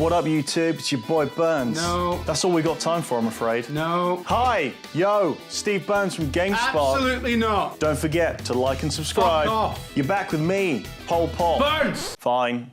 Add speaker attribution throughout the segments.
Speaker 1: What up, YouTube? It's your boy Burns.
Speaker 2: No.
Speaker 1: That's all we got time for, I'm afraid.
Speaker 2: No.
Speaker 1: Hi, yo, Steve Burns from GameSpot.
Speaker 2: Absolutely not.
Speaker 1: Don't forget to like and subscribe.
Speaker 2: Fuck off.
Speaker 1: You're back with me, Pol Pot.
Speaker 2: Burns!
Speaker 1: Fine.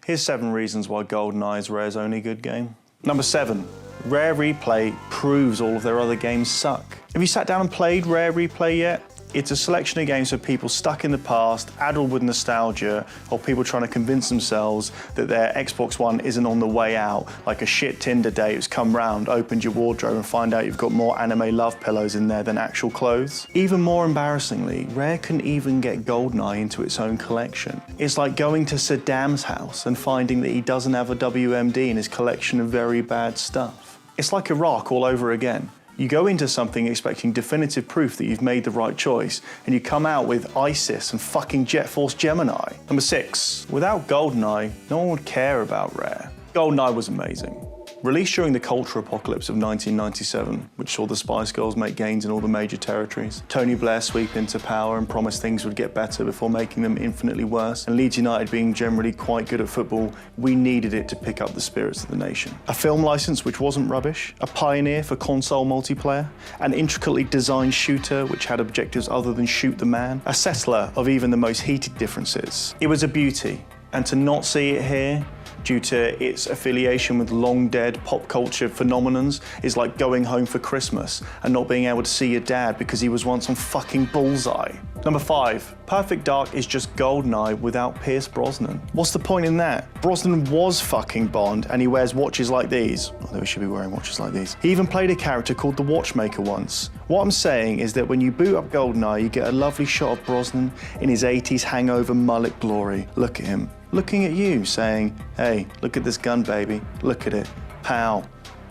Speaker 1: Here's 7 reasons why Goldeneye is Rare's only good game. Number 7. Rare Replay proves all of their other games suck. Have you sat down and played Rare Replay yet? It's a selection of games for people stuck in the past, addled with nostalgia, or people trying to convince themselves that their Xbox One isn't on the way out, like a shit Tinder date who's come round, opened your wardrobe and find out you've got more anime love pillows in there than actual clothes. Even more embarrassingly, Rare couldn't even get Goldeneye into its own collection. It's like going to Saddam's house and finding that he doesn't have a WMD in his collection of very bad stuff. It's like Iraq all over again. You go into something expecting definitive proof that you've made the right choice, and you come out with ISIS and fucking Jet Force Gemini. Number 6. Without Goldeneye, no one would care about Rare. Goldeneye was amazing. Released during the culture apocalypse of 1997, which saw the Spice Girls make gains in all the major territories, Tony Blair sweep into power and promise things would get better before making them infinitely worse, and Leeds United being generally quite good at football, we needed it to pick up the spirits of the nation. A film license which wasn't rubbish, a pioneer for console multiplayer, an intricately designed shooter which had objectives other than shoot the man, a settler of even the most heated differences. It was a beauty, and to not see it here, due to its affiliation with long-dead pop culture phenomenons, is like going home for Christmas and not being able to see your dad because he was once on fucking Bullseye. Number 5. Perfect Dark is just Goldeneye without Pierce Brosnan. What's the point in that? Brosnan was fucking Bond and he wears watches like these. Although he should be wearing watches like these. He even played a character called the Watchmaker once. What I'm saying is that when you boot up Goldeneye, you get a lovely shot of Brosnan in his 80s hangover mullet glory. Look at him. Looking at you, saying, hey, look at this gun, baby. Look at it. Pow.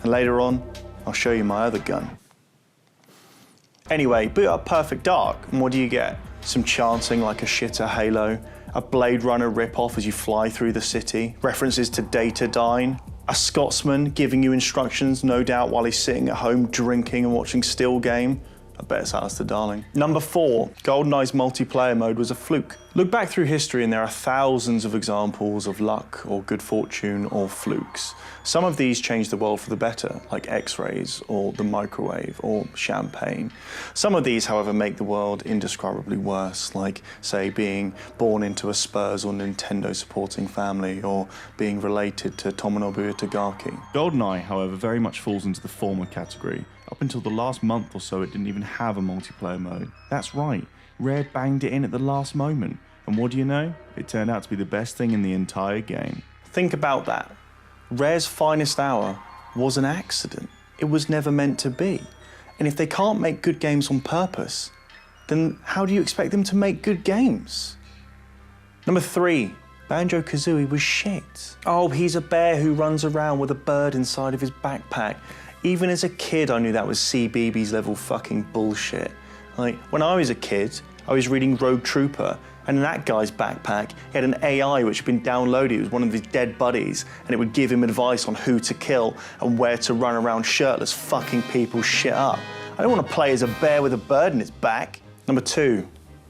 Speaker 1: And later on, I'll show you my other gun. Anyway, boot up Perfect Dark, and what do you get? Some chanting like a shitter Halo, a Blade Runner ripoff as you fly through the city, references to Datadyne, a Scotsman giving you instructions, no doubt, while he's sitting at home drinking and watching Still Game. I bet it's Alistair Darling. Number 4, Goldeneye's multiplayer mode was a fluke. Look back through history and there are thousands of examples of luck or good fortune or flukes. Some of these change the world for the better, like X-rays or the microwave or champagne. Some of these, however, make the world indescribably worse, like, say, being born into a Spurs or Nintendo supporting family or being related to Tomonobu Itagaki. Goldeneye, however, very much falls into the former category. Up until the last month or so, it didn't even have a multiplayer mode. That's right, Rare banged it in at the last moment. And what do you know? It turned out to be the best thing in the entire game. Think about that. Rare's finest hour was an accident. It was never meant to be. And if they can't make good games on purpose, then how do you expect them to make good games? Number 3. BanjoKazooie was shit. Oh, he's a bear who runs around with a bird inside of his backpack. Even as a kid, I knew that was CBeebies level fucking bullshit. Like, when I was a kid, I was reading Rogue Trooper, and in that guy's backpack, he had an AI which had been downloaded. It was one of his dead buddies, and it would give him advice on who to kill and where to run around shirtless, fucking people's shit up. I don't want to play as a bear with a bird in its back. Number 2.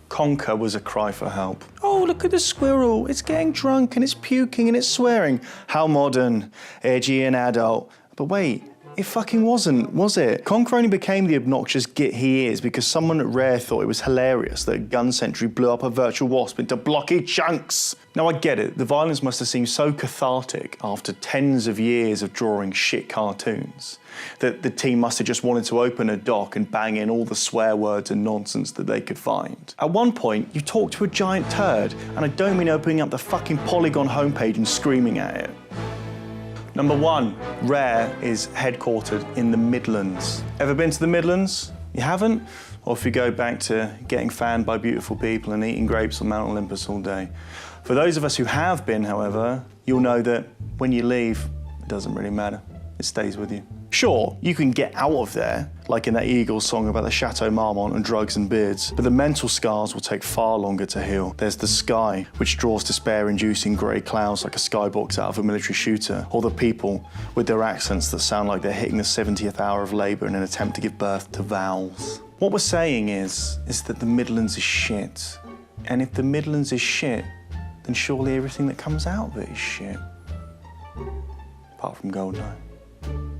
Speaker 1: Conker was a cry for help. Oh, look at the squirrel. It's getting drunk and it's puking and it's swearing. How modern, edgy and adult. But wait, it fucking wasn't, was it? Conker only became the obnoxious git he is because someone at Rare thought it was hilarious that Gun Sentry blew up a virtual wasp into blocky chunks. Now I get it, the violence must have seemed so cathartic after tens of years of drawing shit cartoons that the team must have just wanted to open a dock and bang in all the swear words and nonsense that they could find. At one point, you talk to a giant turd, and I don't mean opening up the fucking Polygon homepage and screaming at it. Number 1, Rare is headquartered in the Midlands. Ever been to the Midlands? You haven't? Or if you go back to getting fanned by beautiful people and eating grapes on Mount Olympus all day. For those of us who have been, however, you'll know that when you leave, it doesn't really matter. It stays with you. Sure, you can get out of there, like in that Eagles song about the Chateau Marmont and drugs and beards, but the mental scars will take far longer to heal. There's the sky, which draws despair-inducing grey clouds like a skybox out of a military shooter, or the people with their accents that sound like they're hitting the 70th hour of labour in an attempt to give birth to vowels. What we're saying is that the Midlands is shit. And if the Midlands is shit, then surely everything that comes out of it is shit. apart from Goldeneye.